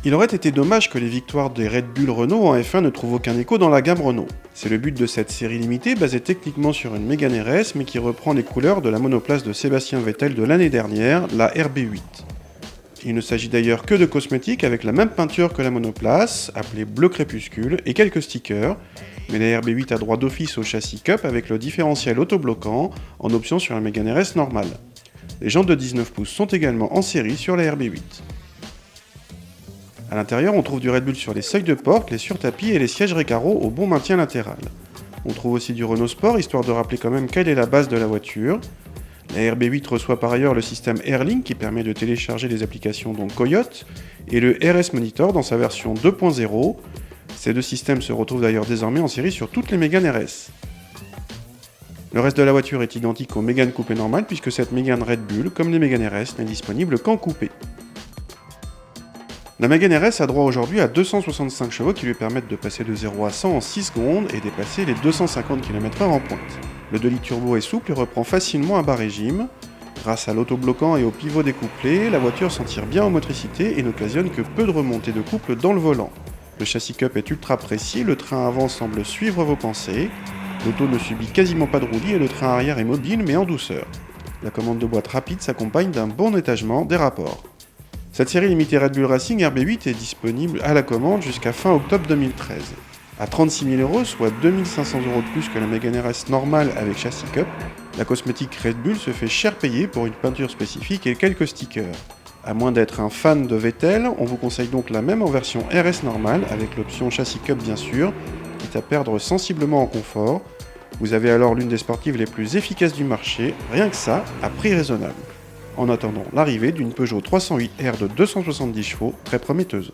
Il aurait été dommage que les victoires des Red Bull Renault en F1 ne trouvent aucun écho dans la gamme Renault. C'est le but de cette série limitée basée techniquement sur une Mégane RS mais qui reprend les couleurs de la monoplace de Sébastien Vettel de l'année dernière, la RB8. Il ne s'agit d'ailleurs que de cosmétiques avec la même peinture que la monoplace, appelée bleu crépuscule, et quelques stickers, mais la RB8 a droit d'office au châssis Cup avec le différentiel autobloquant en option sur la Mégane RS normale. Les jantes de 19 pouces sont également en série sur la RB8. A l'intérieur, on trouve du Red Bull sur les seuils de porte, les surtapis et les sièges Recaro au bon maintien latéral. On trouve aussi du Renault Sport, histoire de rappeler quand même quelle est la base de la voiture. La RB8 reçoit par ailleurs le système AirLink qui permet de télécharger les applications dont Coyote, et le RS Monitor dans sa version 2.0. Ces deux systèmes se retrouvent d'ailleurs désormais en série sur toutes les Mégane RS. Le reste de la voiture est identique aux Mégane coupé normales puisque cette Mégane Red Bull, comme les Mégane RS, n'est disponible qu'en coupé. La Mégane RS a droit aujourd'hui à 265 chevaux qui lui permettent de passer de 0 à 100 en 6 secondes et dépasser les 250 km/h en pointe. Le 2 litres turbo est souple et reprend facilement un bas régime. Grâce à l'autobloquant et au pivot découplé, la voiture s'en tire bien en motricité et n'occasionne que peu de remontées de couple dans le volant. Le châssis Cup est ultra précis, le train avant semble suivre vos pensées. L'auto ne subit quasiment pas de roulis et le train arrière est mobile mais en douceur. La commande de boîte rapide s'accompagne d'un bon étagement des rapports. Cette série limitée Red Bull Racing RB8 est disponible à la commande jusqu'à fin octobre 2013. À 36 000 €, soit 2 500 € de plus que la Mégane RS normale avec châssis Cup, la cosmétique Red Bull se fait cher payer pour une peinture spécifique et quelques stickers. À moins d'être un fan de Vettel, on vous conseille donc la même en version RS normale, avec l'option châssis Cup bien sûr, quitte à perdre sensiblement en confort. Vous avez alors l'une des sportives les plus efficaces du marché, rien que ça, à prix raisonnable. En attendant l'arrivée d'une Peugeot 308R de 270 chevaux, très prometteuse.